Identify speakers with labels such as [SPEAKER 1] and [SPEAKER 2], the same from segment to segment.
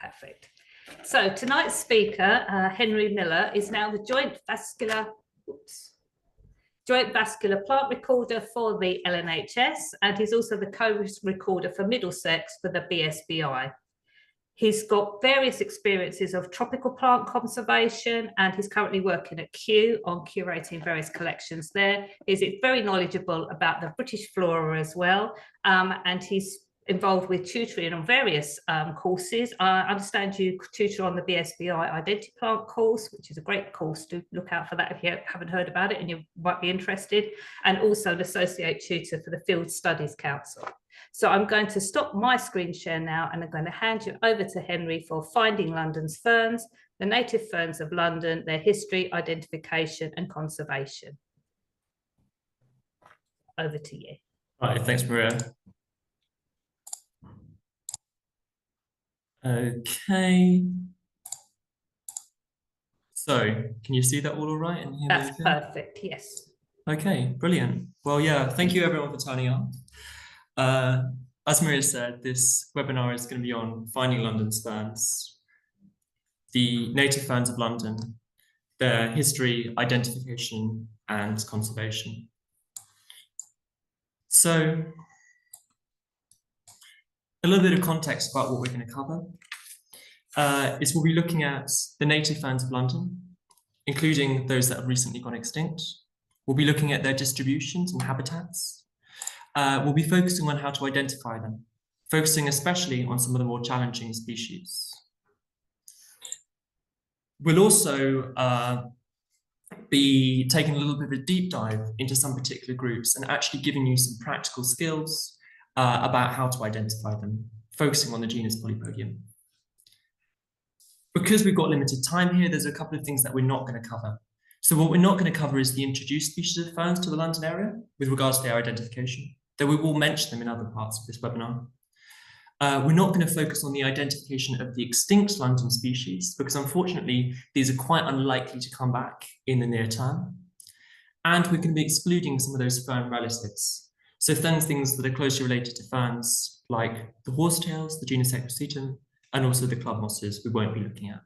[SPEAKER 1] Perfect. So tonight's speaker, Henry Miller, is now the joint vascular plant recorder for the LNHS, and he's also the co-recorder for Middlesex for the BSBI. He's got various experiences of tropical plant conservation, and he's currently working at Kew on curating various collections there. He's very knowledgeable about the British flora as well, and he's involved with tutoring on various courses. I understand you tutor on the BSBI Identity Plant course, which is a great course. To look out for that if you haven't heard about it and you might be interested, and also an associate tutor for the Field Studies Council. So I'm going to stop my screen share now, and I'm going to hand you over to Henry for Finding London's Ferns, the native ferns of London, their history, identification and conservation. Over to you.
[SPEAKER 2] All right, thanks, Maria. Okay. So, can you see that all right? And hear
[SPEAKER 1] That's
[SPEAKER 2] me okay?
[SPEAKER 1] perfect, yes.
[SPEAKER 2] Okay, brilliant. Well, yeah, thank you everyone for turning up. As Maria said, this webinar is going to be on Finding London's Ferns, the native ferns of London, their history, identification, and conservation. So, a little bit of context about what we're going to cover is we'll be looking at the native ferns of London, including those that have recently gone extinct. We'll be looking at their distributions and habitats. We'll be focusing on how to identify them, focusing especially on some of the more challenging species. We'll also be taking a little bit of a deep dive into some particular groups and actually giving you some practical skills about how to identify them, focusing on the genus Polypodium. Because we've got limited time here, there's a couple of things that we're not going to cover. So what we're not going to cover is the introduced species of ferns to the London area with regards to their identification, though we will mention them in other parts of this webinar. We're not going to focus on the identification of the extinct London species, because unfortunately, these are quite unlikely to come back in the near term. And we're going to be excluding some of those fern relatives. So things that are closely related to ferns, like the horsetails, the genus Equisetum, and also the club mosses, we won't be looking at.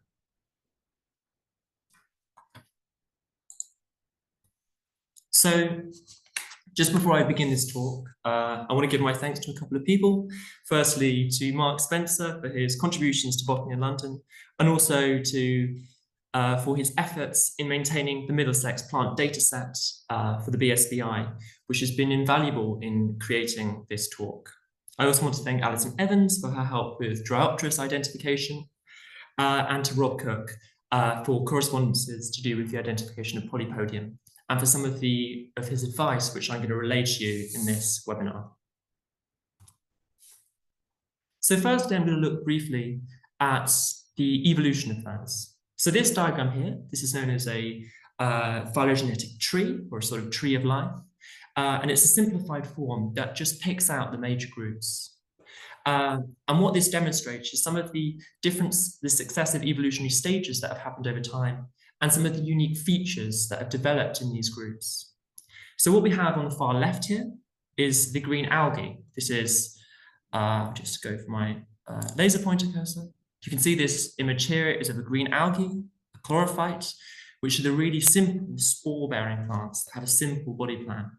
[SPEAKER 2] So just before I begin this talk, I want to give my thanks to a couple of people. Firstly, to Mark Spencer for his contributions to botany in London, and also to for his efforts in maintaining the Middlesex plant dataset for the BSBI, which has been invaluable in creating this talk. I also want to thank Alison Evans for her help with Dryopteris identification, and to Rob Cook for correspondences to do with the identification of Polypodium, and for some of his advice, which I'm going to relay to you in this webinar. So first, I'm going to look briefly at the evolution of ferns. So this diagram here, this is known as a phylogenetic tree, or a sort of tree of life. And it's a simplified form that just picks out the major groups. And what this demonstrates is some of the successive evolutionary stages that have happened over time, and some of the unique features that have developed in these groups. So what we have on the far left here is the green algae. This is, just go for my laser pointer cursor. You can see this image here is of a green algae, a chlorophyte, which are the really simple spore-bearing plants that have a simple body plan.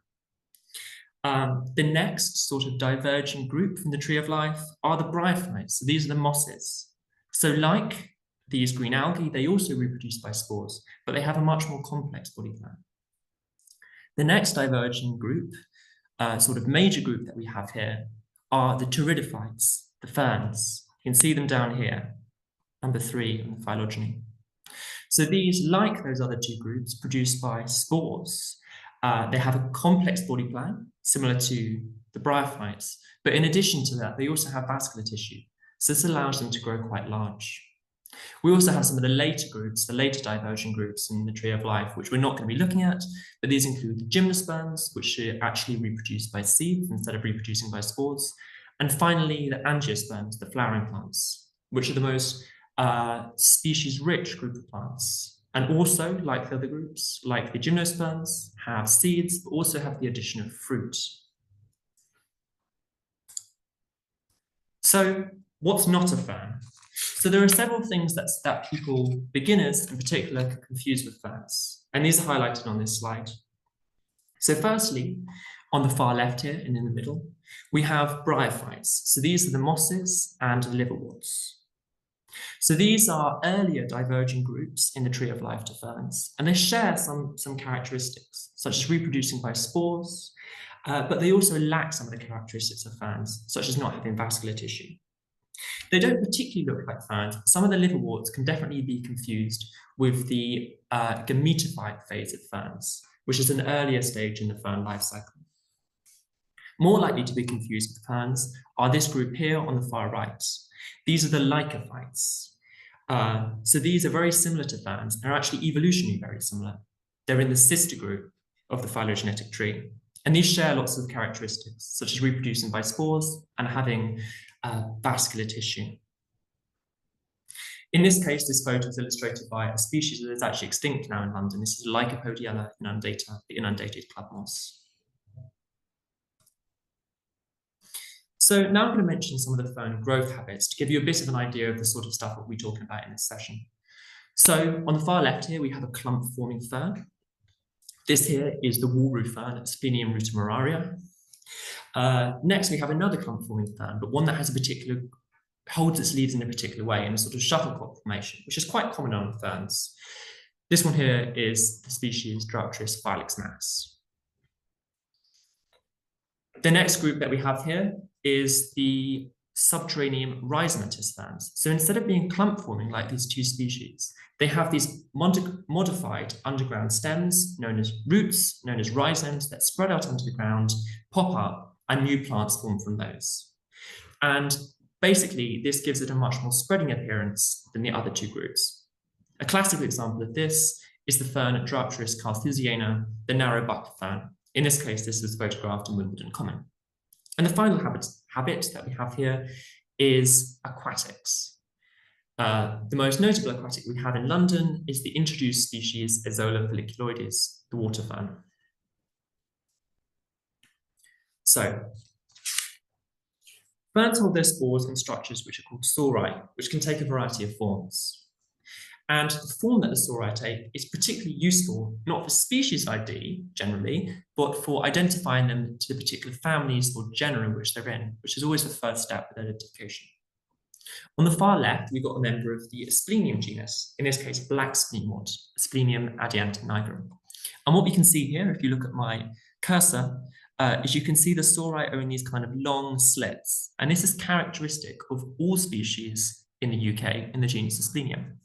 [SPEAKER 2] The next sort of diverging group from the tree of life are the bryophytes. So these are the mosses. So like these green algae, they also reproduce by spores, but they have a much more complex body plan. The next diverging group, sort of major group that we have here, are the pteridophytes, the ferns. You can see them down here, number 3 in the phylogeny. So these, like those other two groups, produced by spores. They have a complex body plan, similar to the bryophytes, but in addition to that, they also have vascular tissue. So this allows them to grow quite large. We also have some of the later groups, the later divergent groups in the tree of life, which we're not going to be looking at, but these include the gymnosperms, which are actually reproduced by seeds instead of reproducing by spores. And finally, the angiosperms, the flowering plants, which are the most species-rich group of plants. And also, like the other groups, like the gymnosperms, have seeds, but also have the addition of fruit. So what's not a fern? So there are several things that people, beginners in particular, can confuse with ferns, and these are highlighted on this slide. So firstly, on the far left here and in the middle, we have bryophytes. So these are the mosses and the liverworts. So these are earlier diverging groups in the tree of life to ferns, and they share some characteristics, such as reproducing by spores, but they also lack some of the characteristics of ferns, such as not having vascular tissue. They don't particularly look like ferns. Some of the liverworts can definitely be confused with the gametophyte phase of ferns, which is an earlier stage in the fern life cycle. More likely to be confused with ferns are this group here on the far right. These are the lycophytes. So these are very similar to ferns and are actually evolutionarily very similar. They're in the sister group of the phylogenetic tree. And these share lots of characteristics, such as reproducing by spores and having vascular tissue. In this case, this photo is illustrated by a species that is actually extinct now in London. This is Lycopodiella inundata, the inundated club moss. So now I'm going to mention some of the fern growth habits to give you a bit of an idea of the sort of stuff that we're talking about in this session. So on the far left here, we have a clump-forming fern. This here is the wall-root fern, Splenium rutimuraria. Next, we have another clump-forming fern, but one that has holds its leaves in a particular way in a sort of shuttlecock formation, which is quite common on ferns. This one here is the species Dryopteris filix max. The next group that we have here is the subterranean rhizomatous ferns. So instead of being clump forming like these two species, they have these modified underground stems known as roots, known as rhizomes, that spread out onto the ground, pop up, and new plants form from those. And basically, this gives it a much more spreading appearance than the other two groups. A classic example of this is the fern Dryopteris carthusiana, the narrow bucket fern. In this case, this was photographed in Wimbledon Common. And the final habit that we have here is aquatics. The most notable aquatic we have in London is the introduced species Azola folliculoides, the water fern. So, ferns hold their spores in structures which are called sori, which can take a variety of forms. And the form that the sori take is particularly useful, not for species ID generally, but for identifying them to the particular families or genera in which they're in, which is always the first step with identification. On the far left, we've got a member of the Asplenium genus, in this case, black spleenwort, Asplenium adiantum nigrum. And what we can see here, if you look at my cursor, is you can see the sori are in these kind of long slits. And this is characteristic of all species in the UK in the genus Asplenium.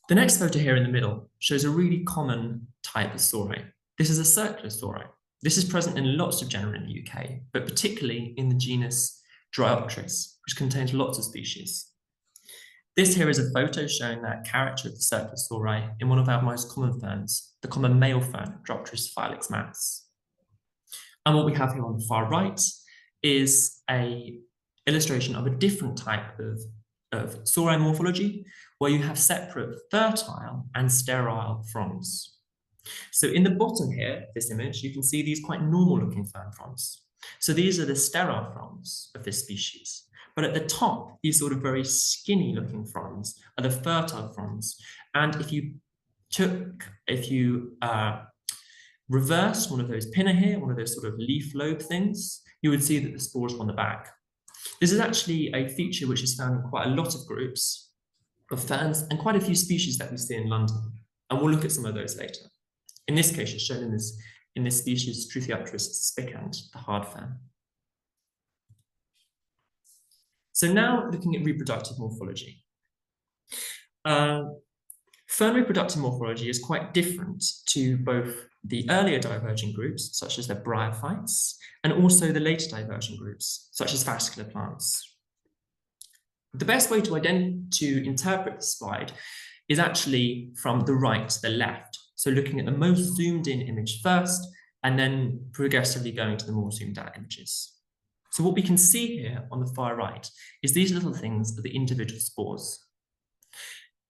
[SPEAKER 2] The next photo here in the middle shows a really common type of sori. This is a circular sori. This is present in lots of genera in the UK, but particularly in the genus Dryopteris, which contains lots of species. This here is a photo showing that character of the circular sori in one of our most common ferns, the common male fern, Dryopteris filix max. And what we have here on the far right is an illustration of a different type of sori morphology, where you have separate fertile and sterile fronds. So in the bottom here, this image, you can see these quite normal looking fern fronds. So these are the sterile fronds of this species. But at the top, these sort of very skinny looking fronds are the fertile fronds. And if you reversed one of those pinna here, one of those sort of leaf lobe things, you would see that the spores are on the back. This is actually a feature which is found in quite a lot of groups of ferns and quite a few species that we see in London. And we'll look at some of those later. In this case, it's shown in this species Truthiopteris spicant, the hard fern. So now looking at reproductive morphology. Fern reproductive morphology is quite different to both the earlier diverging groups, such as the bryophytes, and also the later diverging groups, such as vascular plants. The best way to interpret this slide is actually from the right to the left. So looking at the most zoomed in image first, and then progressively going to the more zoomed out images. So what we can see here on the far right is these little things are the individual spores.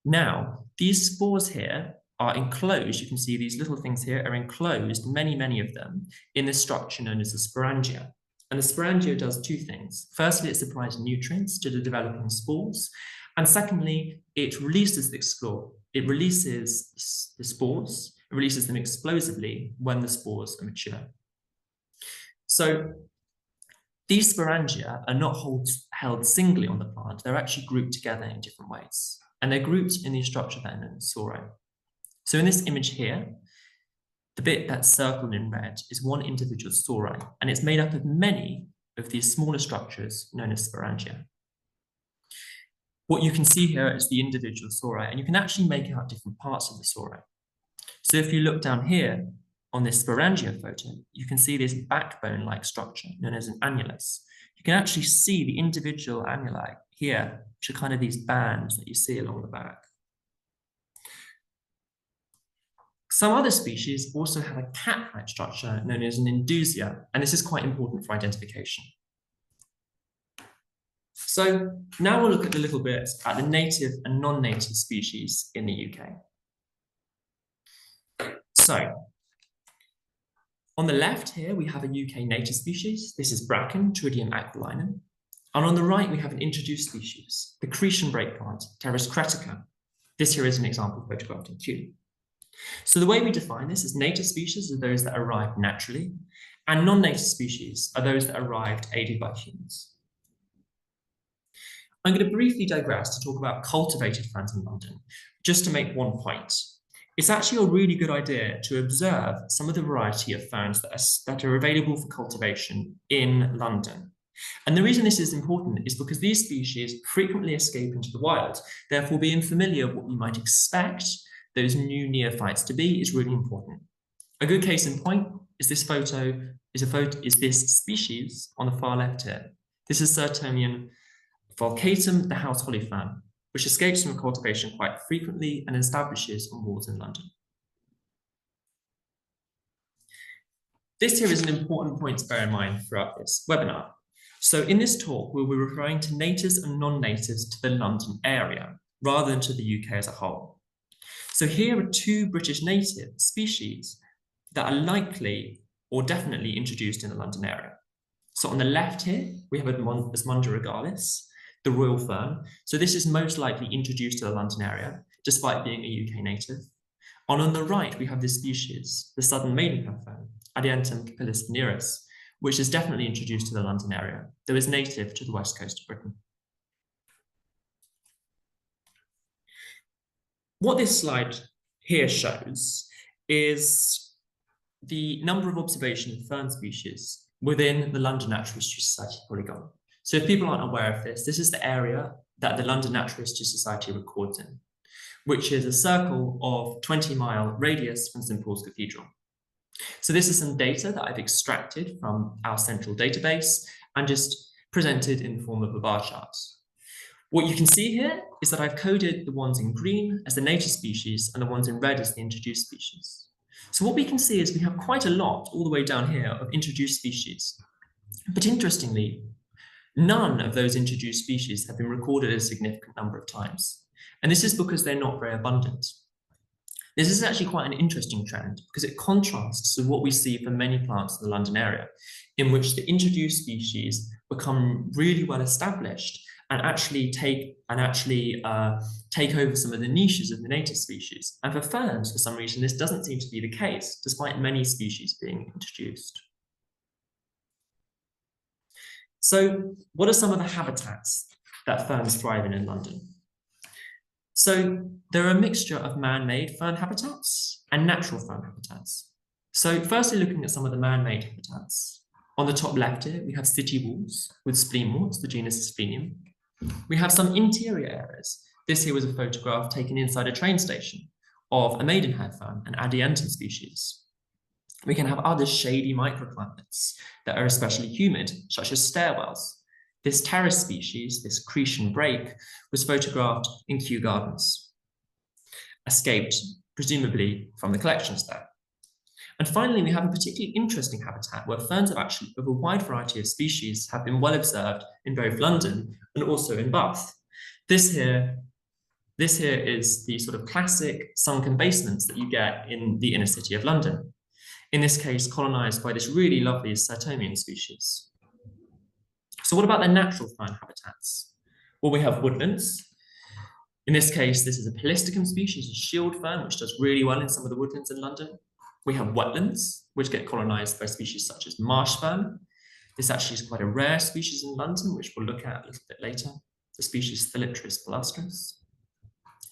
[SPEAKER 2] Now, these spores here are enclosed. You can see these little things here are enclosed, many of them, in this structure known as the sporangia. And the sporangia does two things. Firstly, it supplies nutrients to the developing spores. And secondly, it releases the spores, it releases them explosively when the spores are mature. So these sporangia are not held singly on the plant, they're actually grouped together in different ways. And they're grouped in the structure that are known as soroe. So in this image here, the bit that's circled in red is one individual soroe, and it's made up of many of these smaller structures known as sporangia. What you can see here is the individual soroe, and you can actually make out different parts of the soroe. So if you look down here on this sporangia photo, you can see this backbone-like structure known as an annulus. You can actually see the individual annuli here, which are kind of these bands that you see along the back. Some other species also have a cap-like structure known as an indusia, and this is quite important for identification. So now we'll look at a little bit at the native and non-native species in the UK. So on the left here, we have a UK native species. This is bracken, Tridium aquilinum. And on the right, we have an introduced species, the Cretan brake plant, Pteris cretica. This here is an example photographed in Kew. So the way we define this is native species are those that arrived naturally, and non-native species are those that arrived aided by humans. I'm going to briefly digress to talk about cultivated ferns in London, just to make one point. It's actually a really good idea to observe some of the variety of ferns that are available for cultivation in London. And the reason this is important is because these species frequently escape into the wild. Therefore, being familiar with what you might expect those new neophytes to be is really important. A good case in point is this this species on the far left here. This is Sertonium fulcatum, the house holly fern, which escapes from cultivation quite frequently and establishes on walls in London. This here is an important point to bear in mind throughout this webinar. So in this talk, we'll be referring to natives and non-natives to the London area, rather than to the UK as a whole. So here are two British native species that are likely or definitely introduced in the London area. So on the left here, we have Asmunda regalis, the royal fern. So this is most likely introduced to the London area, despite being a UK native. And on the right, we have this species, the southern maidenhair fern, Adiantum capillus veneris, which is definitely introduced to the London area, though is native to the west coast of Britain. What this slide here shows is the number of observations of fern species within the London Natural History Society polygon. So if people aren't aware of this, this is the area that the London Natural History Society records in, which is a circle of 20-mile radius from St. Paul's Cathedral. So this is some data that I've extracted from our central database and just presented in the form of a bar chart. What you can see here is that I've coded the ones in green as the native species and the ones in red as the introduced species. So what we can see is we have quite a lot all the way down here of introduced species. But interestingly, none of those introduced species have been recorded a significant number of times. And this is because they're not very abundant. This is actually quite an interesting trend because it contrasts to what we see for many plants in the London area, in which the introduced species become really well established and actually take over some of the niches of the native species. And for ferns, for some reason, this doesn't seem to be the case, despite many species being introduced. So what are some of the habitats that ferns thrive in London? So there are a mixture of man-made fern habitats and natural fern habitats. So firstly, looking at some of the man-made habitats. On the top left here, we have city walls with spleenworts, the genus is Splenium. We have some interior areas. This here was a photograph taken inside a train station of a maidenhair fern, an Adiantum species. We can have other shady microclimates that are especially humid, such as stairwells. This terrace species, this Cretan brake, was photographed in Kew Gardens, escaped presumably from the collections there. And finally, we have a particularly interesting habitat where ferns of a wide variety of species have been well observed in both London and also in Bath. This here is the sort of classic sunken basements that you get in the inner city of London. In this case, colonized by this really lovely Sertonium species. So what about the natural fern habitats? Well, we have woodlands. In this case, this is a Polystichum species, a shield fern, which does really well in some of the woodlands in London. We have wetlands, which get colonized by species such as marsh fern. This actually is quite a rare species in London, which we'll look at a little bit later, the species Thalytris palustris.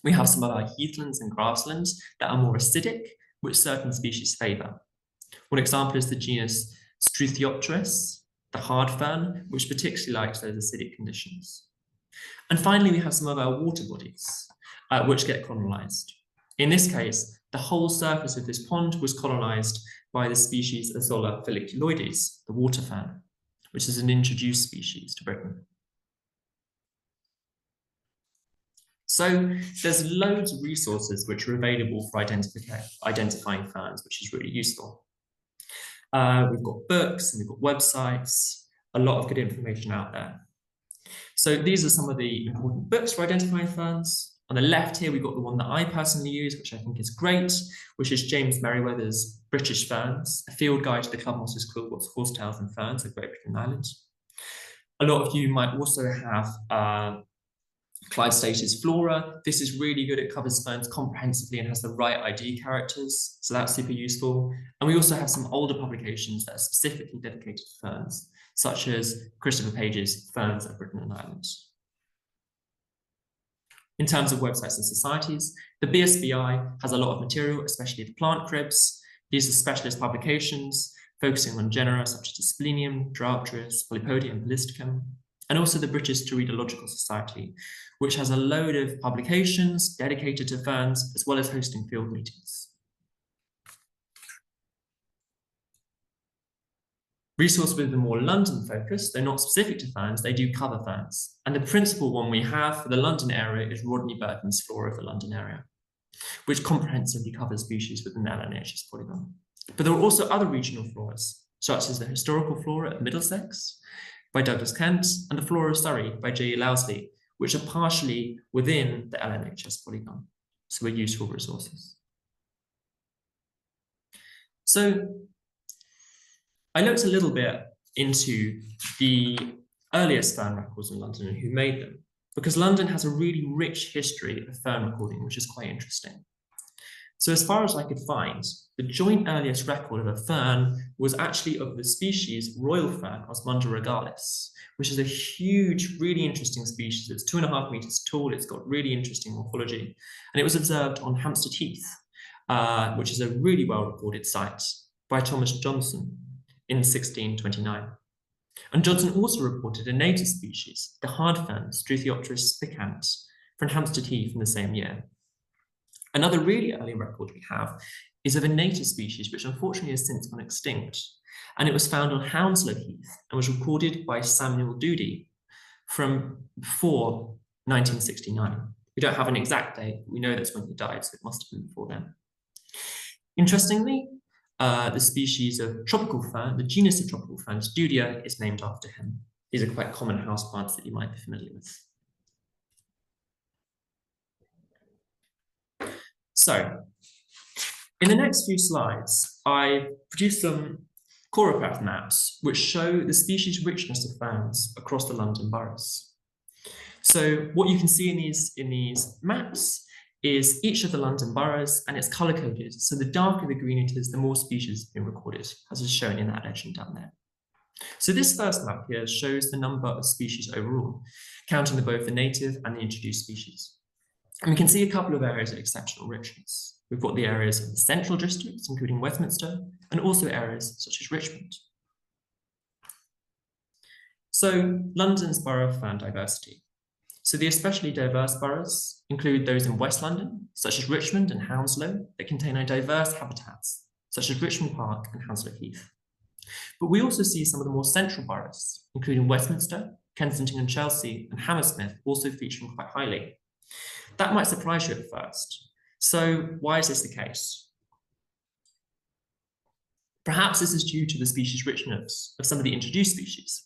[SPEAKER 2] We have some of our heathlands and grasslands that are more acidic, which certain species favor. One example is the genus Struthiopteris, the hard fern, which particularly likes those acidic conditions. And finally, we have some of our water bodies, which get colonized. In this case, the whole surface of this pond was colonized by the species Azolla folliculoides, the water fern, which is an introduced species to Britain. So there's loads of resources which are available for identifying ferns, which is really useful. We've got books and we've got websites, a lot of good information out there. So these are some of the important books for identifying ferns. On the left here, we've got the one that I personally use, which I think is great, which is James Merriweather's British Ferns, a field guide to the club mosses, quillbots, horsetails and ferns of Great Britain and Ireland. A lot of you might also have Clive Stacy's Flora. This is really good. It covers ferns comprehensively and has the right ID characters, so that's super useful. And we also have some older publications that are specifically dedicated to ferns, such as Christopher Page's Ferns of Britain and Ireland. In terms of websites and societies, the BSBI has a lot of material, especially the plant cribs. These are specialist publications focusing on genera such as Asplenium, Diopteris, Polypodia, and Polystichum, and also the British Teridological Society, which has a load of publications dedicated to ferns, as well as hosting field meetings. Resources with a more London focus, though not specific to ferns, they do cover ferns. And the principal one we have for the London area is Rodney Burton's Flora of the London area, which comprehensively covers species within the LNHS polygon. But there are also other regional floras, such as the Historical Flora of Middlesex by Douglas Kent and the Flora of Surrey by J. E. Lousley, which are partially within the LNHS polygon. So we're useful resources. So I looked a little bit into the earliest fern records in London and who made them, because London has a really rich history of fern recording, which is quite interesting. So as far as I could find, the joint earliest record of a fern was actually of the species royal fern, Osmunda regalis, which is a huge, really interesting species. It's 2.5 meters tall. It's got really interesting morphology. And it was observed on Hampstead Heath, which is a really well-recorded site by Thomas Johnson in 1629. And Johnson also reported a native species, the hard fern, Struthiopteris spicant, from Hampstead Heath in the same year. Another really early record we have is of a native species, which unfortunately has since gone extinct. And it was found on Hounslow Heath and was recorded by Samuel Doody from before 1969. We don't have an exact date. We know that's when he died, so it must have been before then. Interestingly, the species of tropical fern, the genus of tropical ferns, Dudia, is named after him. These are quite common houseplants that you might be familiar with. So, in the next few slides, I produced some choropath maps which show the species richness of ferns across the London boroughs. So, what you can see in these maps is each of the London boroughs, and it's color-coded. So the darker the green it is, the more species have been recorded, as is shown in that legend down there. So this first map here shows the number of species overall, counting both the native and the introduced species. And we can see a couple of areas of exceptional richness. We've got the areas of the central districts, including Westminster, and also areas such as Richmond. So London's borough fern diversity. So the especially diverse boroughs include those in West London, such as Richmond and Hounslow, that contain a diverse habitats, such as Richmond Park and Hounslow Heath. But we also see some of the more central boroughs, including Westminster, Kensington and Chelsea, and Hammersmith, also featuring quite highly. That might surprise you at first. So why is this the case? Perhaps this is due to the species richness of some of the introduced species.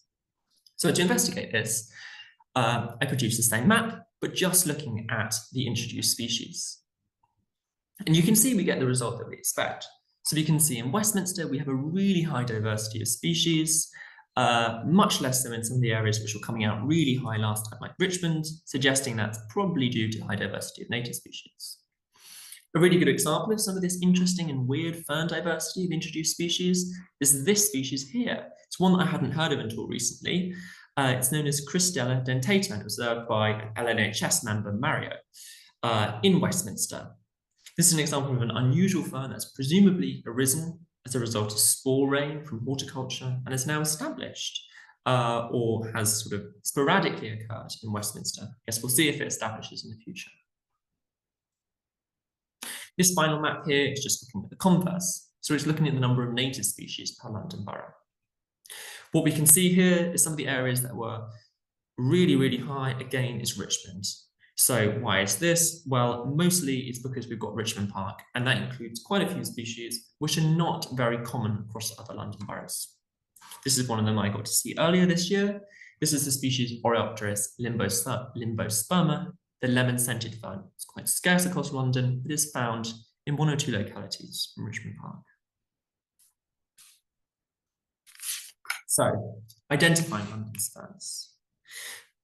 [SPEAKER 2] So to investigate this, I produced the same map, but just looking at the introduced species. And you can see we get the result that we expect. So you can see in Westminster, we have a really high diversity of species, much less so in some of the areas which were coming out really high last time, like Richmond, suggesting that's probably due to high diversity of native species. A really good example of some of this interesting and weird fern diversity of introduced species is this species here. It's one that I hadn't heard of until recently. It's known as Cristella dentata and observed by an LNHS member, Mario, in Westminster. This is an example of an unusual fern that's presumably arisen as a result of spore rain from horticulture and is now established or has sort of sporadically occurred in Westminster. I guess we'll see if it establishes in the future. This final map here is just looking at the converse. So it's looking at the number of native species per London borough. What we can see here is some of the areas that were really, really high, again, is Richmond. So why is this? Well, mostly it's because we've got Richmond Park, and that includes quite a few species which are not very common across other London boroughs. This is one of them I got to see earlier this year. This is the species Oreopteris limbosperma, the lemon-scented fern. It's quite scarce across London. It is found in 1 or 2 localities from Richmond Park. So, identifying London's ferns.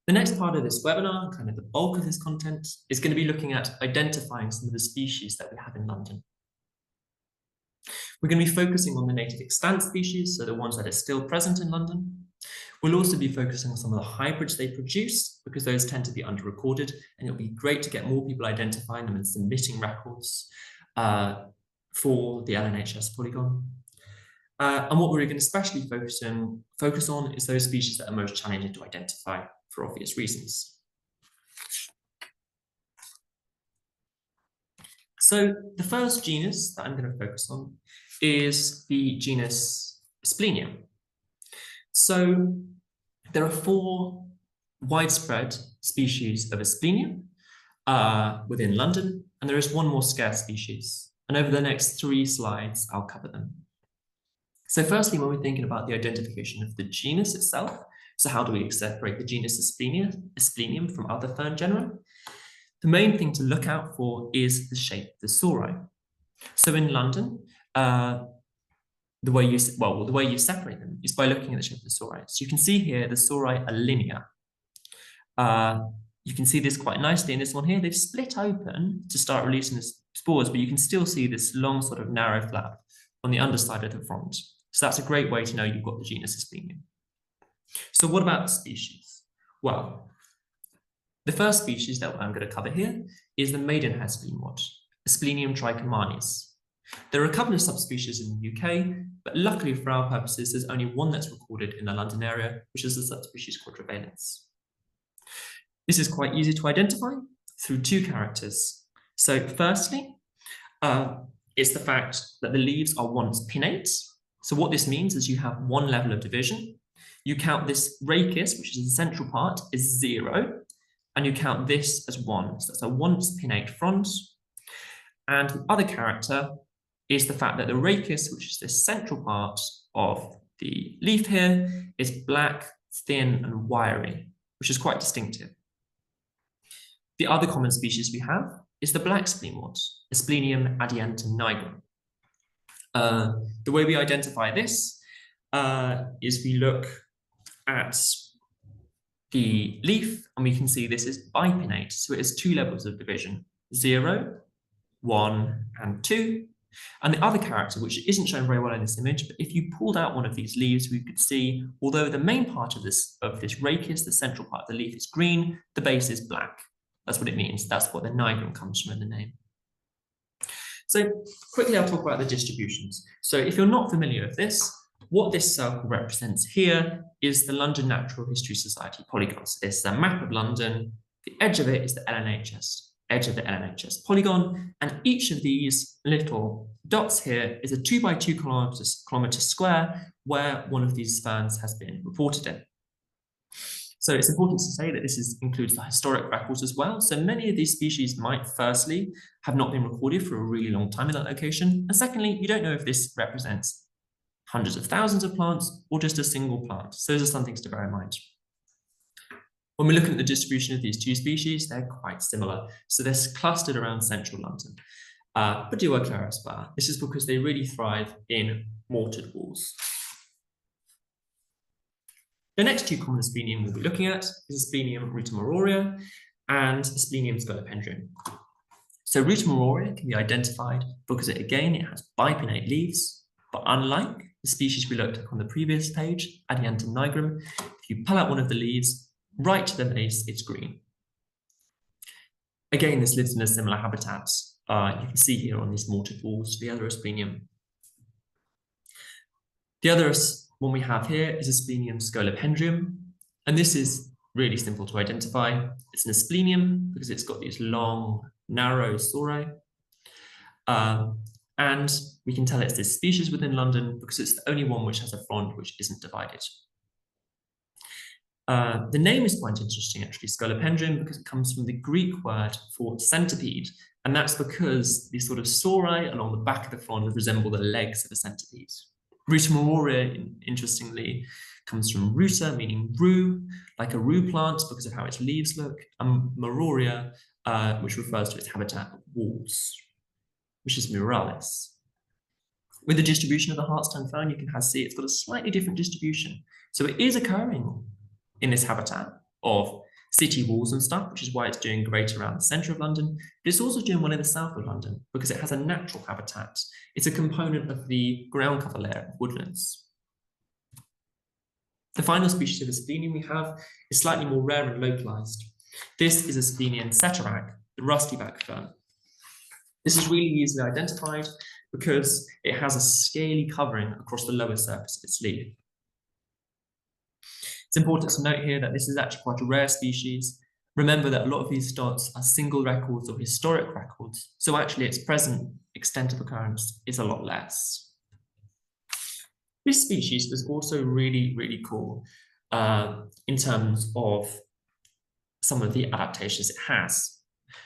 [SPEAKER 2] The next part of this webinar, kind of the bulk of this content, is going to be looking at identifying some of the species that we have in London. We're going to be focusing on the native extant species, so the ones that are still present in London. We'll also be focusing on some of the hybrids they produce, because those tend to be under-recorded, and it'll be great to get more people identifying them and submitting records for the LNHS polygon. And what we're going to especially focus on is those species that are most challenging to identify for obvious reasons. So the first genus that I'm going to focus on is the genus Asplenium. So there are 4 widespread species of Asplenium within London, and there is 1 more scarce species. And over the next 3 slides, I'll cover them. So firstly, when we're thinking about the identification of the genus itself, so how do we separate the genus Asplenium from other fern genera? The main thing to look out for is the shape of the sori. So in London, the way you separate them is by looking at the shape of the sori. So you can see here the sori are linear. You can see this quite nicely in this one here. They've split open to start releasing the spores, but you can still see this long sort of narrow flap on the underside of the frond. So that's a great way to know you've got the genus Asplenium. So what about the species? Well, the first species that I'm going to cover here is the maidenhair spleenwort, Asplenium trichomanes. There are a couple of subspecies in the UK, but luckily for our purposes, there's only one that's recorded in the London area, which is the subspecies quadrivalens. This is quite easy to identify through 2 characters. So firstly, it's the fact that the leaves are once pinnate. So what this means is you have 1 level of division. You count this rachis, which is the central part, is 0, and you count this as 1. So that's a once pinnate frond. And the other character is the fact that the rachis, which is the central part of the leaf here, is black, thin, and wiry, which is quite distinctive. The other common species we have is the black spleenwort, Asplenium adiantum nigrum. The way we identify this is we look at the leaf and we can see this is bipinnate, so it has 2 levels of division, 0, 1, and 2. And the other character, which isn't shown very well in this image, but if you pulled out one of these leaves, we could see, although the main part of this rachis, the central part of the leaf, is green, the base is black. That's what it means. That's what the nigrum comes from in the name. So quickly, I'll talk about the distributions. So if you're not familiar with this, what this circle represents here is the London Natural History Society polygon. So this is a map of London. The edge of it is the LNHS, edge of the LNHS polygon. And each of these little dots here is a 2 by 2 kilometer square where one of these ferns has been reported in. So it's important to say that this includes the historic records as well. So many of these species might firstly have not been recorded for a really long time in that location. And secondly, you don't know if this represents hundreds of thousands of plants or just a single plant. So those are some things to bear in mind. When we're looking at the distribution of these 2 species, they're quite similar. So they're clustered around central London. But do clarispa. This is because they really thrive in mortared walls. The next two common asplenium we'll be looking at is Asplenium rutamoria and Asplenium scolopendrium. So rutamoria can be identified because it has bipinnate leaves, but unlike the species we looked at on the previous page, Adiantum nigrum, if you pull out one of the leaves, right to the base, it's green. Again, this lives in a similar habitat. You can see here on these mortared walls to the other asplenium. The other one we have here is Asplenium scolopendrium, and this is really simple to identify. It's an asplenium because it's got these long, narrow sori, and we can tell it's this species within London because it's the only one which has a frond which isn't divided. The name is quite interesting, actually, scolopendrium, because it comes from the Greek word for centipede, and that's because these sort of sori along the back of the frond resemble the legs of a centipede. Rutamoria, interestingly, comes from ruta, meaning rue, like a rue plant because of how its leaves look, and mororia, which refers to its habitat walls, which is muralis. With the distribution of the Hartstone fern, you can see it's got a slightly different distribution. So it is occurring in this habitat of city walls and stuff, which is why it's doing great around the centre of London, but it's also doing well in the south of London because it has a natural habitat. It's a component of the ground cover layer of woodlands. The final species of asplenium we have is slightly more rare and localised. This is Asplenium ceterag, the rusty back fern. This is really easily identified because it has a scaly covering across the lower surface of its leaf. It's important to note here that this is actually quite a rare species. Remember that a lot of these dots are single records or historic records, so actually its present extent of occurrence is a lot less. This species is also really, really cool in terms of some of the adaptations it has.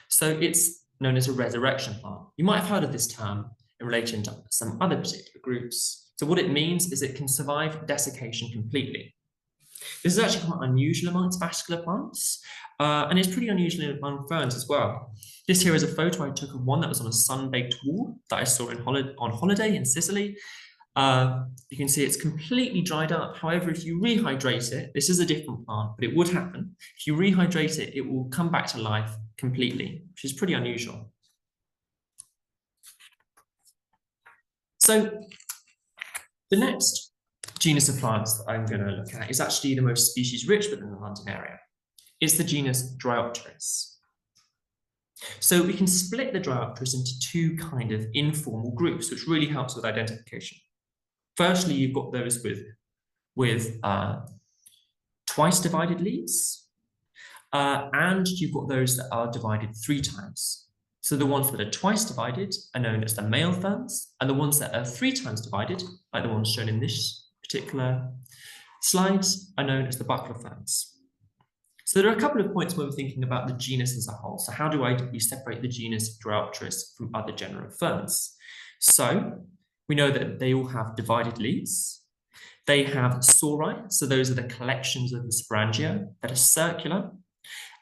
[SPEAKER 2] So it's known as a resurrection plant. You might have heard of this term in relation to some other particular groups. So what it means is it can survive desiccation completely. This is actually quite unusual amongst vascular plants, and it's pretty unusual among ferns as well. This here is a photo I took of one that was on a sun-baked wall that I saw on holiday in Sicily. You can see it's completely dried up. However, if you rehydrate it, this is a different plant, but it would happen. If you rehydrate it, it will come back to life completely, which is pretty unusual. So the next genus of plants that I'm going to look at is actually the most species rich within the London area. It's the genus Dryopteris. So we can split the Dryopteris into two kind of informal groups, which really helps with identification. Firstly, you've got those with twice divided leaves, and you've got those that are divided 3 times. So the ones that are twice divided are known as the male ferns, and the ones that are 3 times divided, like the ones shown in this particular slides, are known as the buckler ferns. So there are a couple of points when we're thinking about the genus as a whole. So how do we separate the genus Dryopteris from other genera of ferns? So we know that they all have divided leaves. They have sori, so those are the collections of the sporangia that are circular.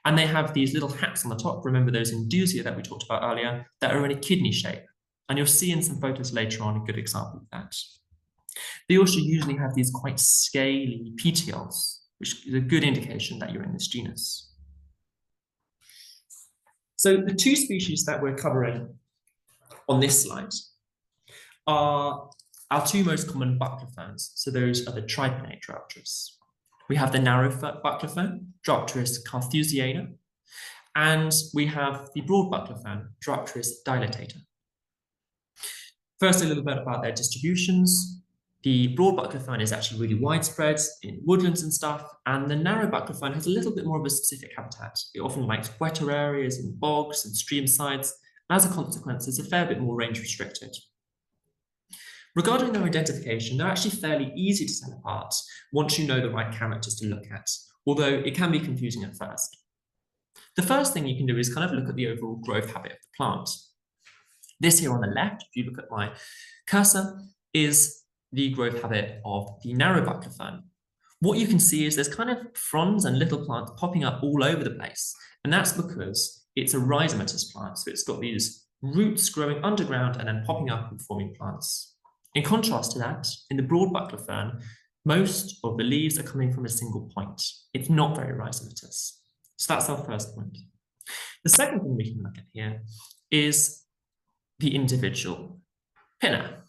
[SPEAKER 2] And they have these little hats on the top, remember those indusia that we talked about earlier, that are in a kidney shape. And you'll see in some photos later on a good example of that. They also usually have these quite scaly petioles, which is a good indication that you're in this genus. So the 2 species that we're covering on this slide are our 2 most common buckler ferns. So those are the tripinnate Dryopteris. We have the narrow buckler fern, Dryopteris carthusiana, and we have the broad buckler fern, Dryopteris dilatator. First, a little bit about their distributions. The broad buckler fern is actually really widespread in woodlands and stuff, and the narrow buckler fern has a little bit more of a specific habitat. It often likes wetter areas and bogs and stream sides, and as a consequence, it's a fair bit more range restricted. Regarding their identification, they're actually fairly easy to tell apart once you know the right characters to look at, although it can be confusing at first. The first thing you can do is kind of look at the overall growth habit of the plant. This here on the left, if you look at my cursor, is the growth habit of the narrow buckler fern. What you can see is there's kind of fronds and little plants popping up all over the place, and that's because it's a rhizomatous plant, so it's got these roots growing underground and then popping up and forming plants. In contrast to that, in the broad buckler fern, Most of the leaves are coming from a single point. It's not very rhizomatous. So that's our first point. The second thing we can look at here is the individual pinna.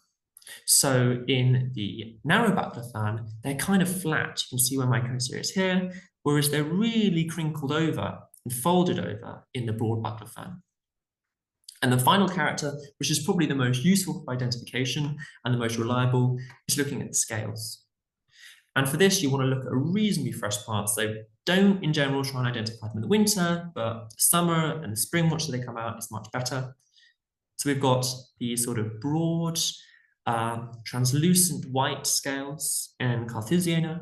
[SPEAKER 2] So in the narrow Vascular fern, they're kind of flat. You can see where my cursor is here, whereas they're really crinkled over and folded over in the broad Vascular fern. And the final character, which is probably the most useful for identification and the most reliable, is looking at the scales. And for this, you want to look at a reasonably fresh part. So don't, in general, try and identify them in the winter, but summer and the spring, once they come out, is much better. So we've got these sort of broad, translucent white scales in Carthusiana,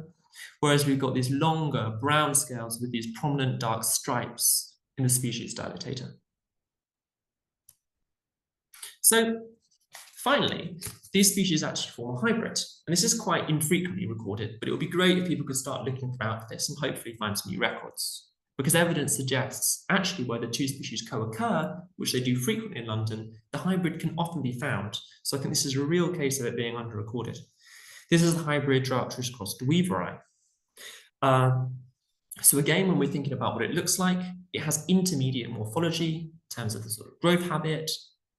[SPEAKER 2] whereas we've got these longer brown scales with these prominent dark stripes in the species Dilator. So finally, these species actually form a hybrid, and this is quite infrequently recorded, but it would be great if people could start looking throughout this and hopefully find some new records, because evidence suggests actually where the two species co-occur, which they do frequently in London, the hybrid can often be found. So I think this is a real case of it being under-recorded. This is the hybrid Dryopteris crossed weaveri. So again, when we're thinking about what it looks like, it has intermediate morphology in terms of the sort of growth habit,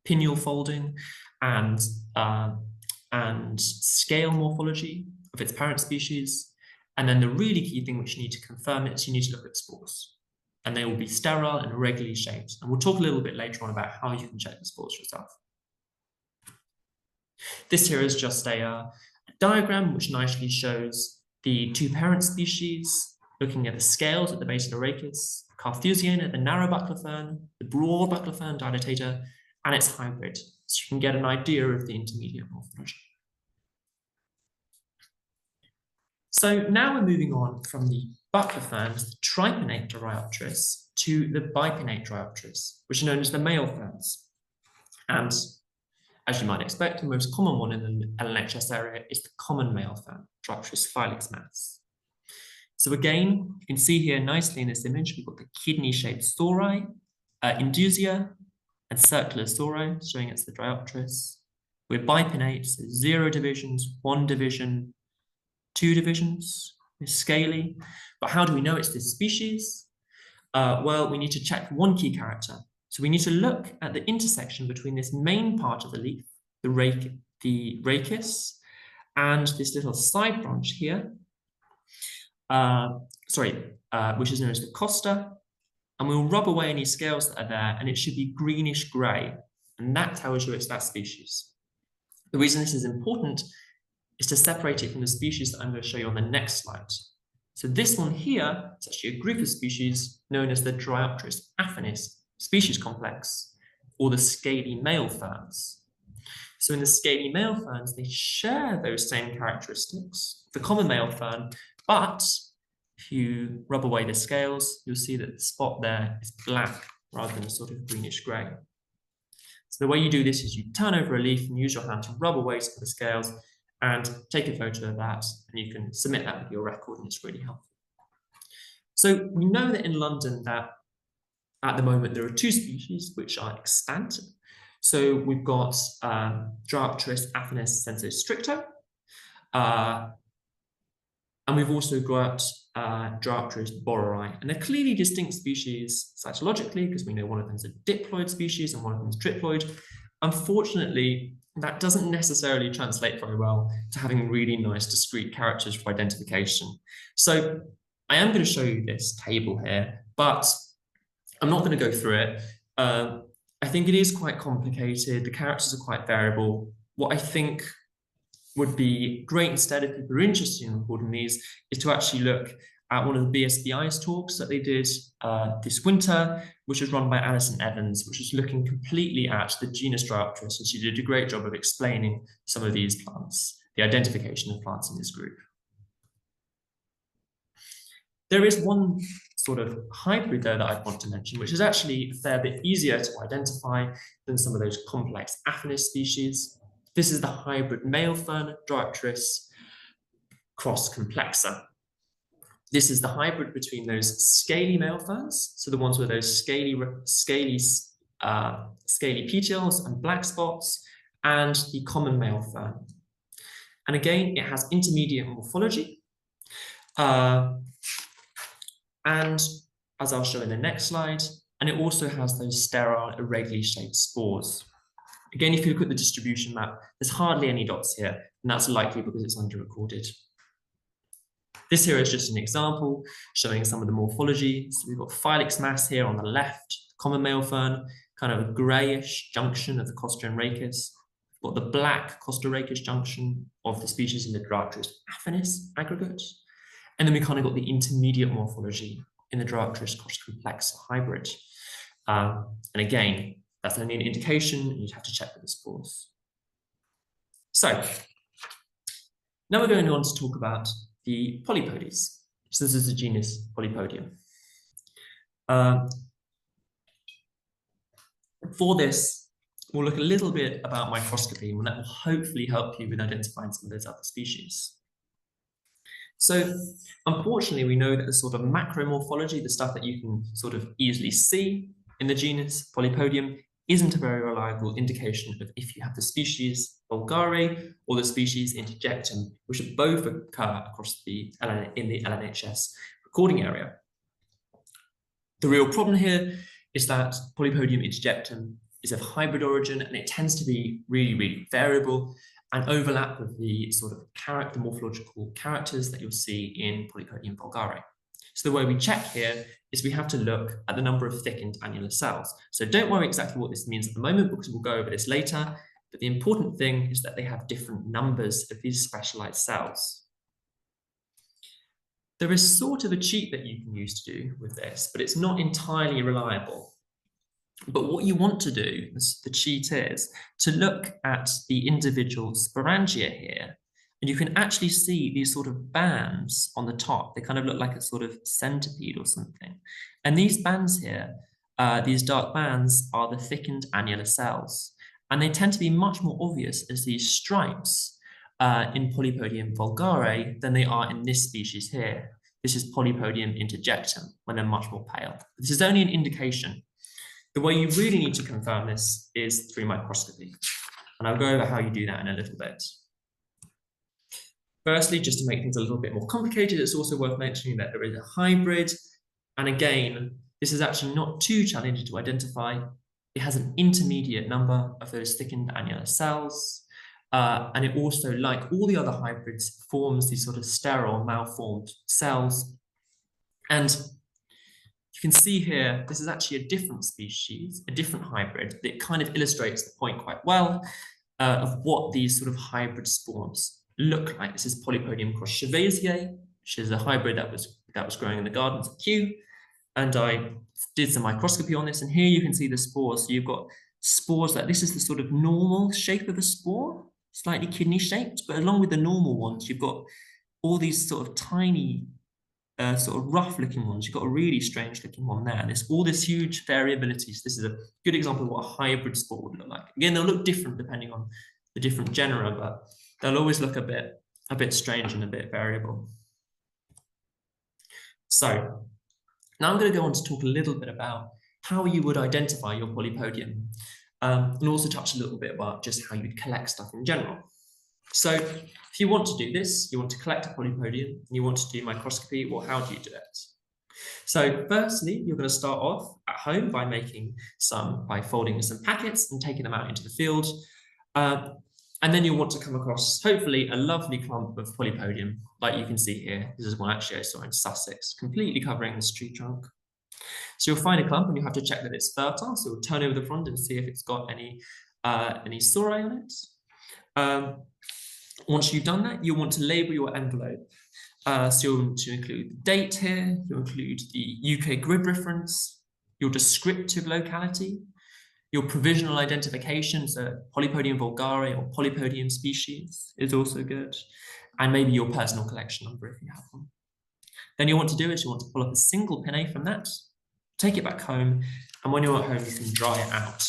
[SPEAKER 2] pinnular folding, and scale morphology of its parent species. And then the really key thing which you need to confirm is you need to look at spores. And they will be sterile and irregularly shaped. And we'll talk a little bit later on about how you can check the spores yourself. This here is just a diagram which nicely shows the two parent species, looking at the scales at the base of the rachis, Carthusiana, the narrow Vascular fern, the broad Vascular fern Dilator, and its hybrid. So you can get an idea of the intermediate morphology. So now we're moving on from the Vascular ferns, the tripinnate Dryopteris, to the bipinnate Dryopteris, which are known as the male ferns. And as you might expect, the most common one in the LNHS area is the common male fern, Dryopteris filix mass. So again, you can see here nicely in this image, we've got the kidney-shaped sori, indusia, and circular soro, showing it's the Dryopteris. We're bipinnate, so 0 divisions, 1 division, 2 divisions. We're scaly. But how do we know it's this species? Well, we need to check one key character. So we need to look at the intersection between this main part of the leaf, the rachis, and this little side branch here, which is known as the costa. And we'll rub away any scales that are there, and it should be greenish grey. And that tells you it's that species. The reason this is important is to separate it from the species that I'm going to show you on the next slide. So this one here is actually a group of species known as the Dryopteris affinis species complex, or the scaly male ferns. So in the scaly male ferns, they share those same characteristics, the common male fern, but if you rub away the scales, you'll see that the spot there is black rather than a sort of greenish grey. So the way you do this is you turn over a leaf and use your hand to rub away some of the scales and take a photo of that, and you can submit that with your record, and it's really helpful. So we know that in London that at the moment there are 2 species which are extant. So we've got Dryopteris affinis sensu stricto, and we've also got Dryopteris boreri, and they're clearly distinct species cytologically because we know one of them is a diploid species and one of them is triploid. Unfortunately, that doesn't necessarily translate very well to having really nice discrete characters for identification. So I am going to show you this table here, but I'm not going to go through it. I think it is quite complicated. The characters are quite variable. What I think would be great instead, if people are interested in recording these, is to actually look at one of the BSBI's talks that they did this winter, which was run by Alison Evans, which was looking completely at the genus Dryopteris, and she did a great job of explaining some of these plants, the identification of plants in this group. There is one sort of hybrid though that I want to mention, which is actually a fair bit easier to identify than some of those complex affinis species. This is the hybrid male fern, Dryopteris cross complexa. This is the hybrid between those scaly male ferns, so the ones with those scaly petioles and black spots, and the common male fern. And again, it has intermediate morphology. And as I'll show in the next slide, and it also has those sterile, irregularly shaped spores. Again, if you look at the distribution map, there's hardly any dots here, and that's likely because it's under-recorded. This here is just an example showing some of the morphology. So we've got Filix mass here on the left, common male fern, kind of a grayish junction of the Costa and Rachis. We've got the black Costa Rachis junction of the species in the Dryarctos affinis aggregate. And then we kind of got the intermediate morphology in the Dryarctos Costa complex hybrid. And again, that's only an indication, and you'd have to check with the spores. So now we're going on to talk about the polypodies. So this is the genus Polypodium. For this, we'll look a little bit about microscopy, and that will hopefully help you with identifying some of those other species. So unfortunately, we know that the sort of macromorphology, the stuff that you can sort of easily see in the genus Polypodium, isn't a very reliable indication of if you have the species vulgare or the species interjectum, which both occur across in the LNHS recording area. The real problem here is that Polypodium interjectum is of hybrid origin, and it tends to be really, really variable and overlap with the sort of morphological characters that you'll see in Polypodium vulgare. So the way we check here is we have to look at the number of thickened annular cells. So don't worry exactly what this means at the moment, because we'll go over this later. But the important thing is that they have different numbers of these specialized cells. There is sort of a cheat that you can use to do with this, but it's not entirely reliable. But what you want to do, the cheat is, to look at the individual sporangia here, and you can actually see these sort of bands on the top. They kind of look like a sort of centipede or something. And these bands here, these dark bands, are the thickened annular cells. And they tend to be much more obvious as these stripes in Polypodium vulgare than they are in this species here. This is Polypodium interjectum, when they're much more pale. This is only an indication. The way you really need to confirm this is through microscopy. And I'll go over how you do that in a little bit. Firstly, just to make things a little bit more complicated, it's also worth mentioning that there is a hybrid. And again, this is actually not too challenging to identify. It has an intermediate number of those thickened annular cells. And it also, like all the other hybrids, forms these sort of sterile, malformed cells. And you can see here, this is actually a different species, a different hybrid. That kind of illustrates the point quite well of what these sort of hybrid spawns look like. This is Polypodium cross-Chevaisier, which is a hybrid that was growing in the gardens of Kew. And I did some microscopy on this, and here you can see the spores. So you've got spores that this is the sort of normal shape of a spore, slightly kidney shaped, but along with the normal ones, you've got all these sort of tiny, sort of rough looking ones. You've got a really strange looking one there. There's all this huge variability. So this is a good example of what a hybrid spore would look like. Again, they'll look different depending on the different genera, but they'll always look a bit strange and a bit variable. So now I'm going to go on to talk a little bit about how you would identify your Polypodium, and also touch a little bit about just how you'd collect stuff in general. So if you want to do this, you want to collect a Polypodium, and you want to do microscopy, well, how do you do it? So firstly, you're going to start off at home by folding some packets and taking them out into the field. And then you'll want to come across, hopefully, a lovely clump of Polypodium, like you can see here. This is one actually I saw in Sussex, completely covering this tree trunk. So you'll find a clump, and you have to check that it's fertile. So we'll turn over the frond and see if it's got any sori on it. Once you've done that, you'll want to label your envelope. So you'll want to include the date here, you'll include the UK grid reference, your descriptive locality, your provisional identification, so Polypodium vulgare or Polypodium species is also good, and maybe your personal collection number if you have one. Then you want to do is you want to pull up a single pinnae from that, take it back home, and when you're at home, you can dry it out.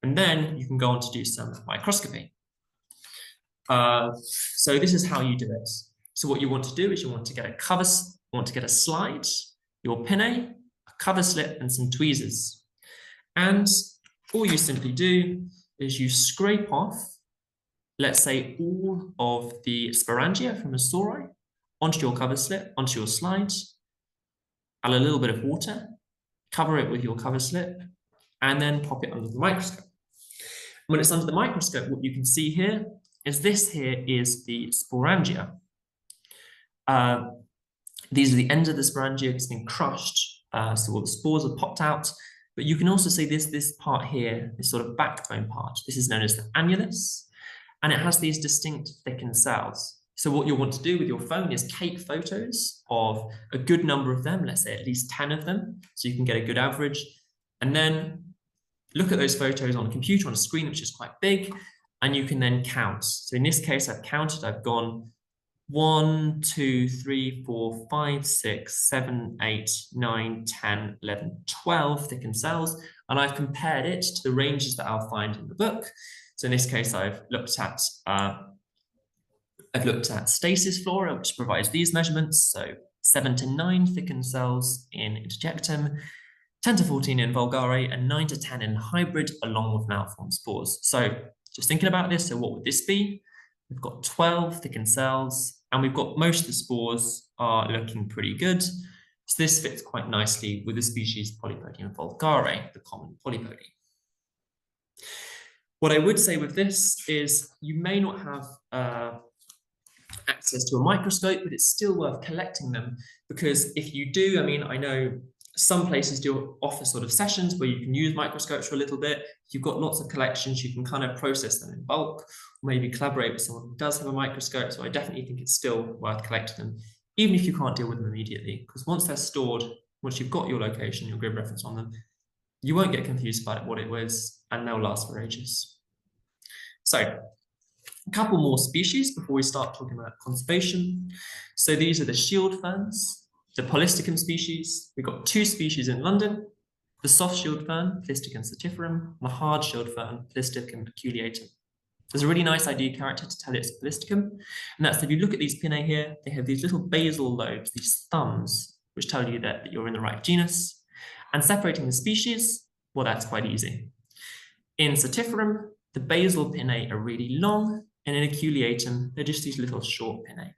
[SPEAKER 2] And then you can go on to do some microscopy. So this is how you do it. So what you want to do is you want to get a slide, your pinnae, a cover slip, and some tweezers. And all you simply do is you scrape off let's say, all of the sporangia from the sori onto your cover slip, onto your slide, add a little bit of water, cover it with your cover slip, and then pop it under the microscope. When it's under the microscope, what you can see here is this here is the sporangia. These are the ends of the sporangia. It's been crushed, so all the spores are popped out. But you can also see this part here, this sort of backbone part. This is known as the annulus, and it has these distinct thickened cells. So what you'll want to do with your phone is take photos of a good number of them, let's say at least 10 of them, so you can get a good average, and then look at those photos on a computer, on a screen, which is quite big, and you can then count. So in this case, I've counted, I've gone 1, 2, 3, 4, 5, 6, 7, 8, 9, 10, 11, 12 thickened cells, and I've compared it to the ranges that I'll find in the book. So in this case, I've looked at stasis flora, which provides these measurements. So 7 to 9 thickened cells in interjectum, 10 to 14 in vulgare, and 9 to 10 in hybrid, along with malformed spores. So just thinking about this, so what would this be? We've got 12 thickened cells, and we've got most of the spores are looking pretty good. So this fits quite nicely with the species Polypodium vulgare, the common polypody. What I would say with this is you may not have access to a microscope, but it's still worth collecting them, because if you do, I mean, I know some places do offer sort of sessions where you can use microscopes for a little bit. If you've got lots of collections, you can kind of process them in bulk, or maybe collaborate with someone who does have a microscope. So I definitely think it's still worth collecting them, even if you can't deal with them immediately, because once they're stored, once you've got your location, your grid reference on them, you won't get confused about what it was, and they'll last for ages. So a couple more species before we start talking about conservation. So these are the shield ferns, the Polystichum species. We've got 2 species in London, the soft shield fern, Polystichum certiferum, and the hard shield fern, Polystichum aculeatum. There's a really nice ID character to tell it's Polystichum, and that's if you look at these pinnae here, they have these little basal lobes, these thumbs, which tell you that you're in the right genus. And separating the species, well, that's quite easy. In certiferum, the basal pinnae are really long, and in aculeatum, they're just these little short pinnae.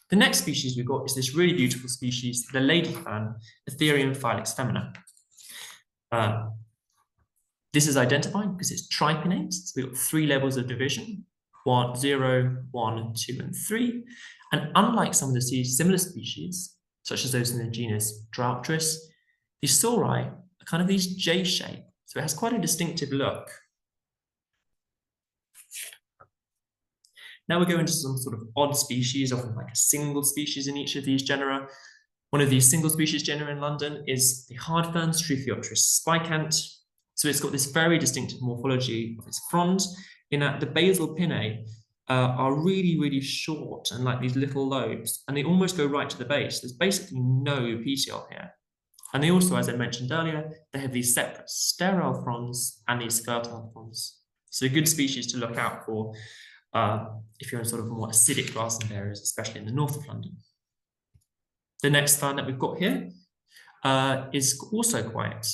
[SPEAKER 2] The next species we've got is this really beautiful species, the lady fern, Ethereum filix femina. This is identified because it's tripinnate, so we've got 3 levels of division, 1, 0, 1, 2, and 3. And unlike some of the similar species, such as those in the genus Dryopteris, these sori are kind of these J shape, so it has quite a distinctive look. Now we go into some sort of odd species, often like a single species in each of these genera. One of these single species genera in London is the hard fern, Struthiopteris spicant. So it's got this very distinctive morphology of its frond, in that the basal pinnae are really, really short and like these little lobes, and they almost go right to the base. There's basically no petiole here. And they also, as I mentioned earlier, they have these separate sterile fronds and these fertile fronds. So a good species to look out for if you're in sort of more acidic grassland areas, especially in the north of London. The next fern that we've got here is also quite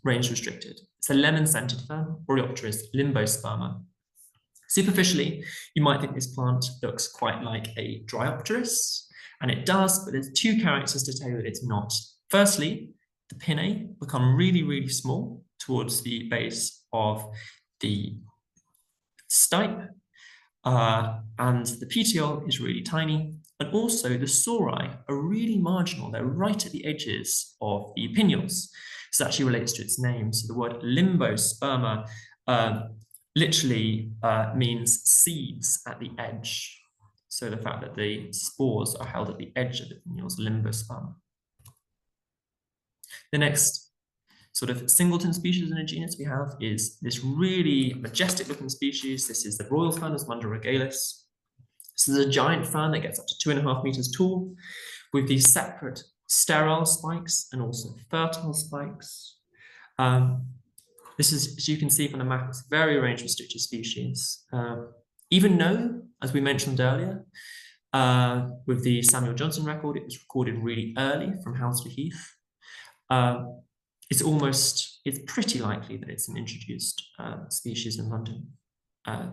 [SPEAKER 2] range restricted. It's a lemon-scented fern, Boreopteris limbosperma. Superficially, you might think this plant looks quite like a Dryopteris, and it does, but there's 2 characters to tell you that it's not. Firstly, the pinnae become really, really small towards the base of the stipe, and the petiole is really tiny, and also the sori are really marginal. They're right at the edges of the pinnules. This actually relates to its name. So the word limbosperma literally means seeds at the edge. So the fact that the spores are held at the edge of the pinnules, limbosperma. The next sort of singleton species in a genus we have is this really majestic looking species. This is the royal fern, Osmunda regalis. This is a giant fern that gets up to 2.5 meters tall, with these separate sterile spikes and also fertile spikes. This is, as you can see from the map, it's a very range restricted species. Even though, as we mentioned earlier, with the Samuel Johnson record, it was recorded really early from Hounslow Heath. it's pretty likely that it's an introduced species in London,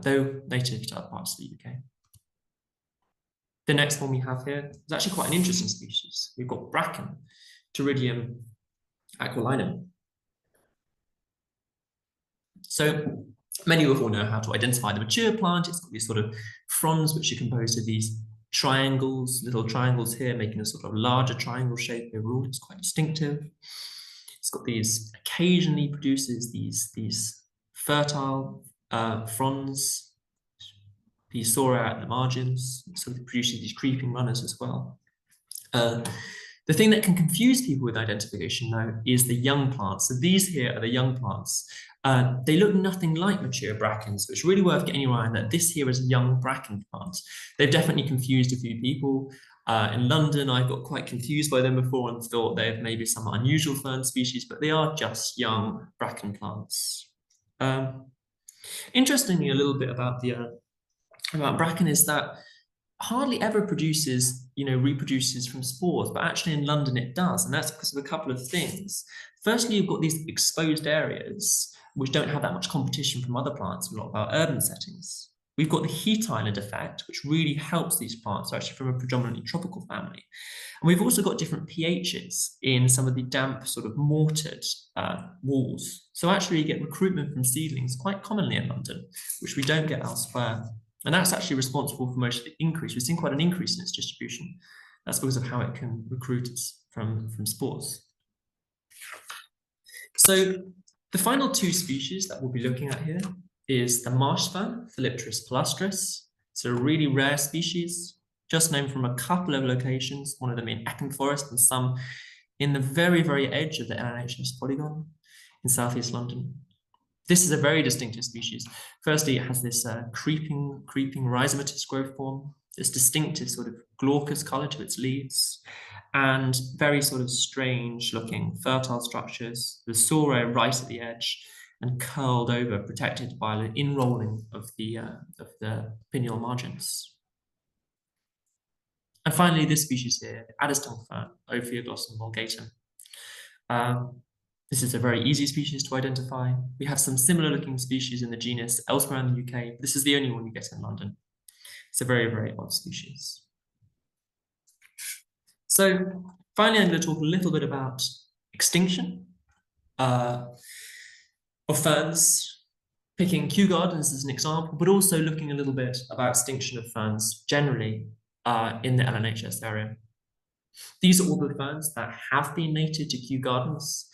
[SPEAKER 2] though native to other parts of the UK. The next one we have here is actually quite an interesting species. We've got bracken, Pteridium aquilinum. So many of you all know how to identify the mature plant. It's got these sort of fronds which are composed of these triangles, little triangles here, making a sort of larger triangle shape overall. It's quite distinctive. It's got these, occasionally produces these fertile fronds, these sora at the margins, so it produces these creeping runners as well. The thing that can confuse people with identification, though, is the young plants. So these here are the young plants. They look nothing like mature brackens, so it's really worth getting your eye on that. This here is a young bracken plant. They've definitely confused a few people. In London, I got quite confused by them before and thought they have maybe some unusual fern species, but they are just young bracken plants. Interestingly, a little bit about bracken is that hardly ever reproduces from spores, but actually in London it does, and that's because of a couple of things. Firstly, you've got these exposed areas which don't have that much competition from other plants in a lot of our urban settings. We've got the heat island effect, which really helps these plants, actually from a predominantly tropical family. And we've also got different pHs in some of the damp sort of mortared walls. So actually you get recruitment from seedlings quite commonly in London, which we don't get elsewhere. And that's actually responsible for most of the increase. We've seen quite an increase in its distribution. That's because of how it can recruit from spores. So the final two species that we'll be looking at here is the marsh fern, Philipteris palustris. It's a really rare species, just known from a couple of locations, one of them in Epping Forest and some in the very, very edge of the LNHS polygon in southeast London. This is a very distinctive species. Firstly, it has this creeping rhizomatous growth form, this distinctive sort of glaucous color to its leaves, and very sort of strange looking fertile structures, the sora right at the edge and curled over, protected by the inrolling of the pinnule margins. And finally, this species here, Adder's-tongue fern, Ophioglossum vulgatum. This is a very easy species to identify. We have some similar looking species in the genus elsewhere in the UK. This is the only one you get in London. It's a very, very odd species. So finally, I'm going to talk a little bit about extinction of ferns, picking kew gardens as an example, but also looking a little bit about extinction of ferns generally in the LNHS area. These are all the ferns that have been native to kew gardens.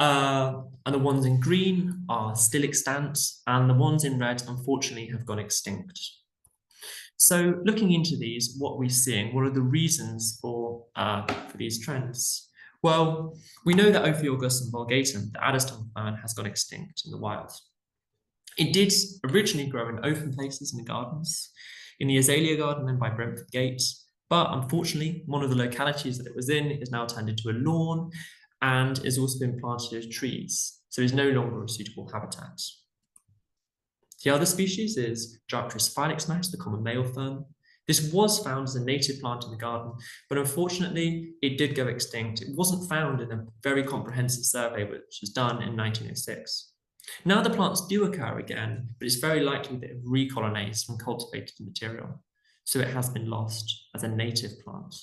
[SPEAKER 2] And the ones in green are still extant, and the ones in red, unfortunately, have gone extinct. So looking into these, what are we seeing? What are the reasons for these trends? Well, we know that Ophioglossum vulgatum, the Adder's-tongue fern, has gone extinct in the wild. It did originally grow in open places in the gardens, in the Azalea Garden and by Brentford Gate, but unfortunately, one of the localities that it was in is now turned into a lawn and has also been planted as trees, so is no longer a suitable habitat. The other species is Diopteris filix, the common male fern. This was found as a native plant in the garden, but unfortunately, it did go extinct. It wasn't found in a very comprehensive survey, which was done in 1906. Now the plants do occur again, but it's very likely that it recolonized from cultivated material, so it has been lost as a native plant.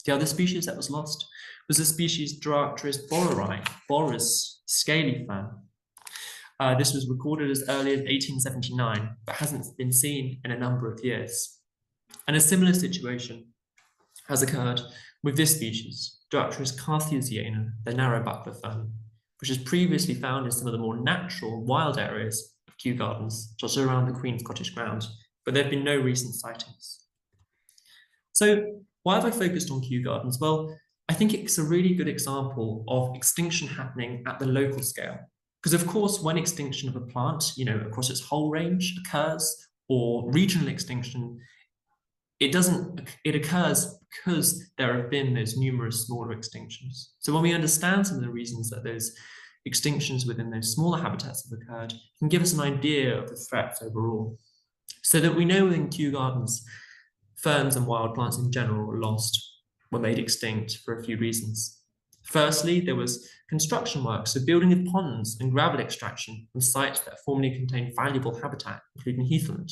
[SPEAKER 2] The other species that was lost was the species Diopteris boreri, Borer's scaly fern. This was recorded as early as 1879, but hasn't been seen in a number of years. And a similar situation has occurred with this species, Diopteris carthusiana, the narrow buckler fern, which is previously found in some of the more natural wild areas of kew gardens, just around the Queen's Cottage ground, but there have been no recent sightings. So why have I focused on kew gardens? Well, I think it's a really good example of extinction happening at the local scale. Because of course, when extinction of a plant, across its whole range occurs, or regional extinction, it occurs because there have been those numerous smaller extinctions. So when we understand some of the reasons that those extinctions within those smaller habitats have occurred, it can give us an idea of the threat overall. So that we know in kew gardens, ferns and wild plants in general were lost, were made extinct for a few reasons. Firstly, there was construction work, so building of ponds and gravel extraction from sites that formerly contained valuable habitat, including heathland.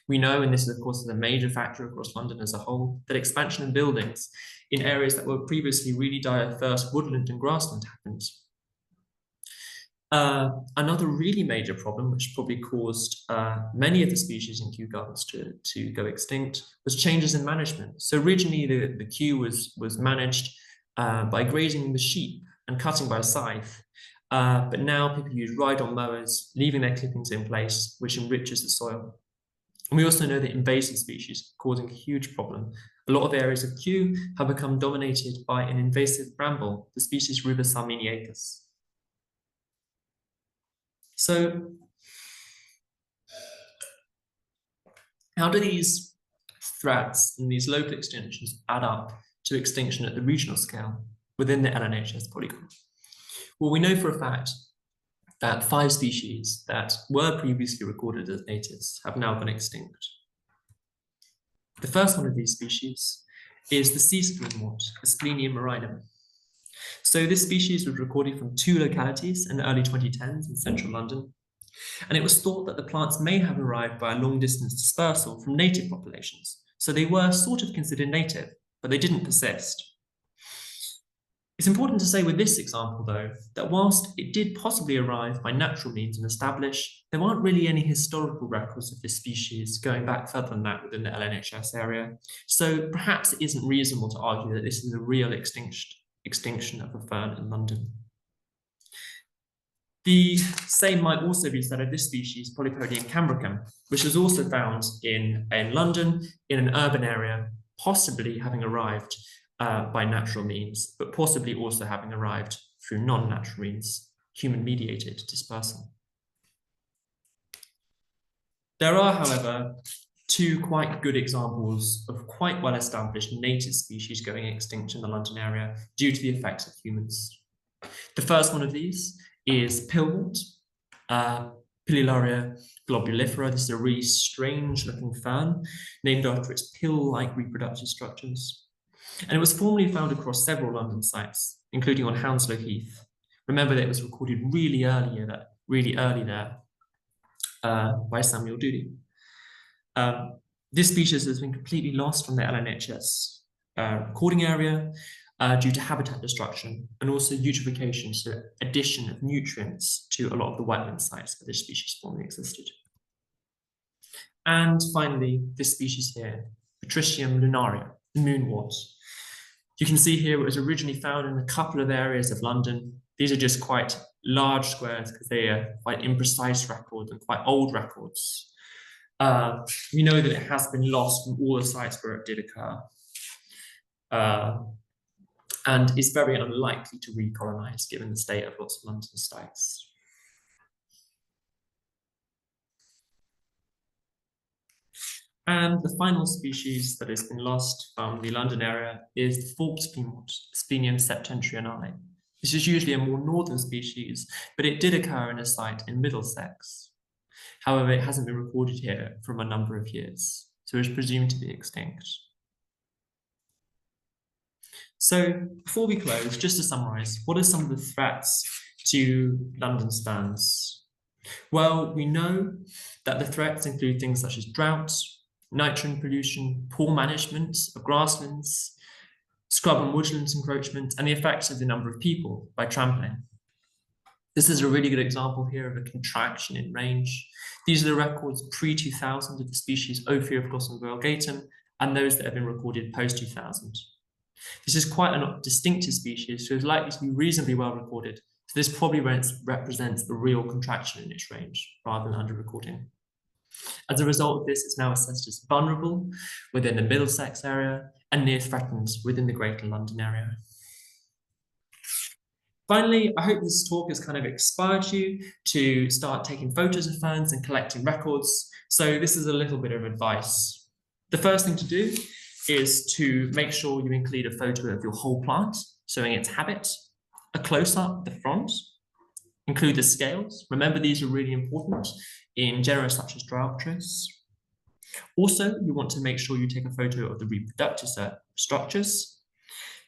[SPEAKER 2] We know, and this is of course a major factor across London as a whole, that expansion of buildings in areas that were previously really diverse woodland and grassland happened. Another really major problem, which probably caused many of the species in kew gardens to go extinct, was changes in management. So originally the kew was managed by grazing the sheep and cutting by scythe. But now people use ride-on mowers, leaving their clippings in place, which enriches the soil. And we also know that invasive species are causing a huge problem. A lot of areas of kew have become dominated by an invasive bramble, the species Rubus armeniacus. So, how do these threats and these local extinctions add up to extinction at the regional scale within the LNHS polygon? Well, we know for a fact that 5 species that were previously recorded as natives have now gone extinct. The first one of these species is the sea spleenwort, Asplenium marinum. So this species was recorded from 2 localities in the early 2010s in central London, and it was thought that the plants may have arrived by a long-distance dispersal from native populations. So they were sort of considered native, but they didn't persist. It's important to say with this example, though, that whilst it did possibly arrive by natural means and establish, there aren't really any historical records of this species going back further than that within the LNHS area. So perhaps it isn't reasonable to argue that this is a real extinction of a fern in London. The same might also be said of this species, Polypodium cambricum, which was also found in London in an urban area, possibly having arrived by natural means, but possibly also having arrived through non-natural means, human-mediated dispersal. There are, however, 2 quite good examples of quite well-established native species going extinct in the London area due to the effects of humans. The first one of these is pillwort, Pillaria globulifera. This is a really strange-looking fern named after its pill-like reproductive structures. And it was formerly found across several London sites, including on Hounslow Heath. Remember that it was recorded really early there by Samuel Dooley. This species has been completely lost from the LNHS recording area due to habitat destruction and also eutrophication, so addition of nutrients to a lot of the wetland sites where this species formerly existed. And finally, this species here, Patricium lunaria, the moonwort. You can see here it was originally found in a couple of areas of London. These are just quite large squares because they are quite imprecise records and quite old records. We know that it has been lost from all the sites where it did occur. And is very unlikely to recolonize given the state of lots of London sites. And the final species that has been lost from the London area is the forked spleenwort, Splenium septentrionale. This is usually a more northern species, but it did occur in a site in Middlesex. However, it hasn't been recorded here from a number of years, so it's presumed to be extinct. So before we close, just to summarize, what are some of the threats to London's ferns? Well, we know that the threats include things such as droughts, nitrogen pollution, poor management of grasslands, scrub and woodlands encroachment, and the effects of the number of people by trampling. This is a really good example here of a contraction in range. These are the records pre-2000 of the species Ophiophyllus virgatum and those that have been recorded post-2000. This is quite a distinctive species, so it's likely to be reasonably well recorded. So this probably represents a real contraction in its range rather than under-recording. As a result of this, it's now assessed as vulnerable within the Middlesex area and near threatened within the Greater London area. Finally, I hope this talk has kind of inspired you to start taking photos of ferns and collecting records. So this is a little bit of advice. The first thing to do is to make sure you include a photo of your whole plant, showing its habit, a close-up of the front, include the scales. Remember, these are really important in genera such as Dryopteris. Also, you want to make sure you take a photo of the reproductive structures,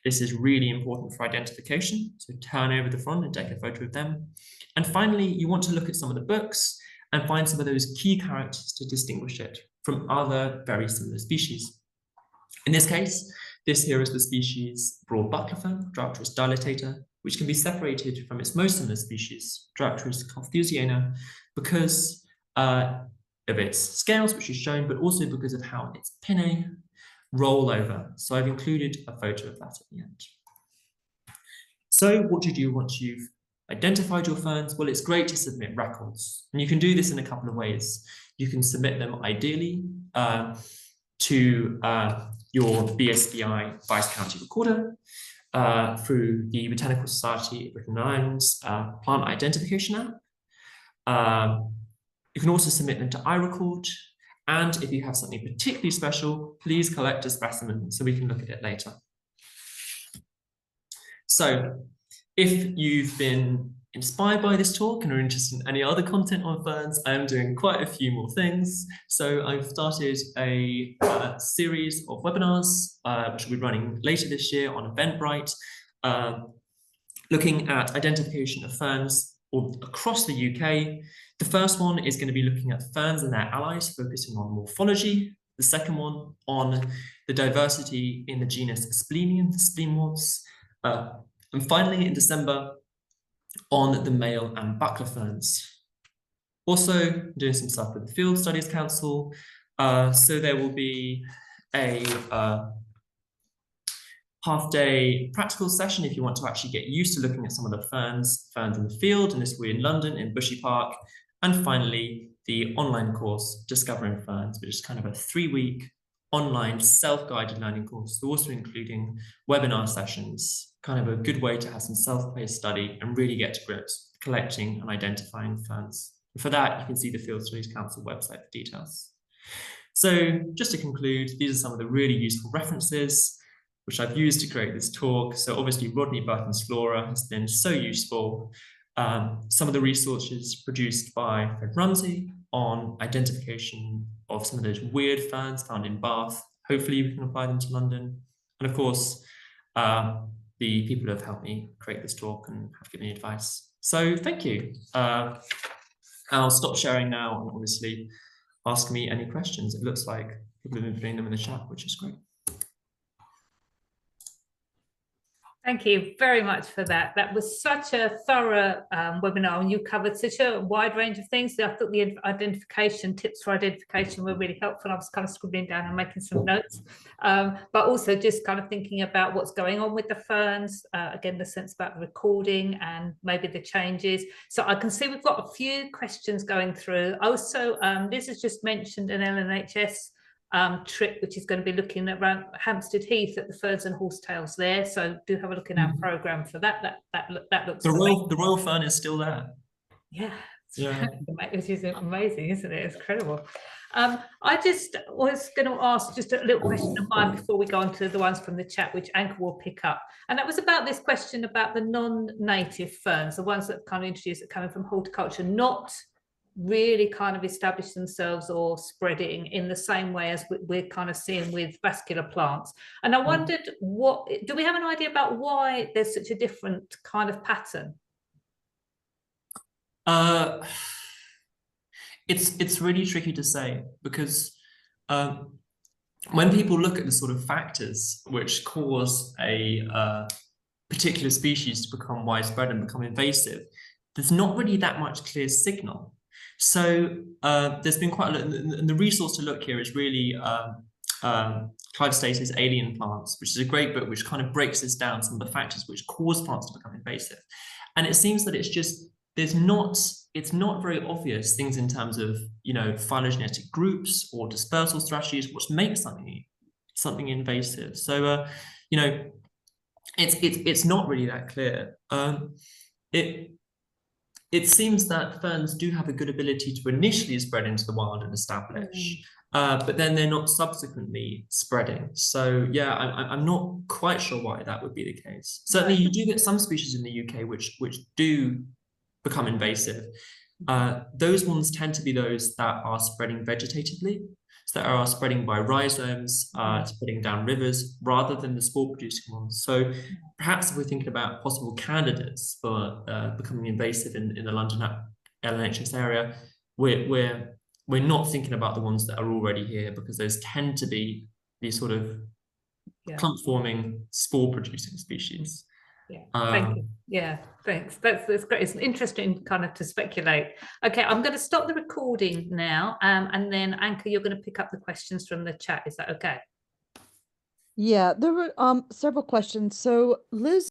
[SPEAKER 2] This is really important for identification. So turn over the front and take a photo of them. And finally, you want to look at some of the books and find some of those key characters to distinguish it from other very similar species. In this case, this here is the species broad buckler fern, Dryopteris dilatator, which can be separated from its most similar species, Dryopteris carthusiana, because of its scales, which is shown, but also because of how its pinnae roll over. So I've included a photo of that at the end. So what do you do once you've identified your ferns? Well, it's great to submit records, and you can do this in a couple of ways. You can submit them ideally to your BSBI Vice County Recorder through the Botanical Society of Britain and Ireland's Plant Identification app. You can also submit them to iRecord, and if you have something particularly special, please collect a specimen so we can look at it later. So if you've been inspired by this talk and are interested in any other content on ferns, I am doing quite a few more things. So I've started a series of webinars, which will be running later this year on Eventbrite, looking at identification of ferns across the UK. The first one is going to be looking at ferns and their allies, focusing on morphology. The second one on the diversity in the genus Asplenium, the spleenworts. And finally, in December, on the male and buckler ferns. Also doing some stuff with the Field Studies Council. So there will be a half-day practical session if you want to actually get used to looking at some of the ferns in the field, and this will be in London, in Bushy Park. And finally, the online course, Discovering Ferns, which is kind of a 3-week online self-guided learning course, also including webinar sessions, kind of a good way to have some self-paced study and really get to grips collecting and identifying ferns. And for that, you can see the Field Studies Council website for details. So just to conclude, these are some of the really useful references which I've used to create this talk. So obviously Rodney Burton's Flora has been so useful. Some of the resources produced by Fred Rumsey on identification of some of those weird ferns found in Bath. Hopefully we can apply them to London. And of course, the people who have helped me create this talk and have given me advice. So thank you. I'll stop sharing now and obviously ask me any questions. It looks like people have been putting them in the chat, which is great.
[SPEAKER 1] Thank you very much for that. That was such a thorough webinar, and you covered such a wide range of things. I thought the identification tips for identification were really helpful. I was kind of scribbling down and making some notes, but also just kind of thinking about what's going on with the ferns. Again, the sense about the recording and maybe the changes. So I can see we've got a few questions going through. Also, Liz has just mentioned an LNHS trip, which is going to be looking around Hampstead Heath at the Ferns and Horsetails there. So do have a look in our programme for that. That looks
[SPEAKER 2] the royal fern is still there.
[SPEAKER 1] Yeah,
[SPEAKER 2] yeah.
[SPEAKER 1] Which is amazing, isn't it? It's incredible. I just was going to ask just a little question of mine before we go on to the ones from the chat, which Anchor will pick up. And that was about this question about the non-native ferns, the ones that have kind of introduced that coming from horticulture, not really kind of establish themselves or spreading in the same way as we're kind of seeing with vascular plants. And I wondered, do we have an idea about why there's such a different kind of pattern?
[SPEAKER 2] It's really tricky to say, because when people look at the sort of factors which cause a particular species to become widespread and become invasive, there's not really that much clear signal. So there's been quite a lot, and the resource to look here is really Clive Stacey's Alien Plants, which is a great book which kind of breaks this down, some of the factors which cause plants to become invasive. And it seems that it's just, it's not very obvious things in terms of, you know, phylogenetic groups or dispersal strategies, which make something invasive. So, you know, it's not really that clear. It seems that ferns do have a good ability to initially spread into the wild and establish, but then they're not subsequently spreading. So yeah, I'm not quite sure why that would be the case. Certainly you do get some species in the UK which do become invasive. Those ones tend to be those that are spreading vegetatively. that are spreading by rhizomes, spreading down rivers, rather than the spore-producing ones. So perhaps if we're thinking about possible candidates for becoming invasive in the London LNHS area, we're not thinking about the ones that are already here, because those tend to be these sort of clump-forming, spore-producing species.
[SPEAKER 1] Thank you. Yeah, thanks. That's great. It's interesting kind of to speculate. Okay, I'm going to stop the recording now, and then Anka, you're going to pick up the questions from the chat. Is that okay?
[SPEAKER 3] Yeah, there were several questions. So Liz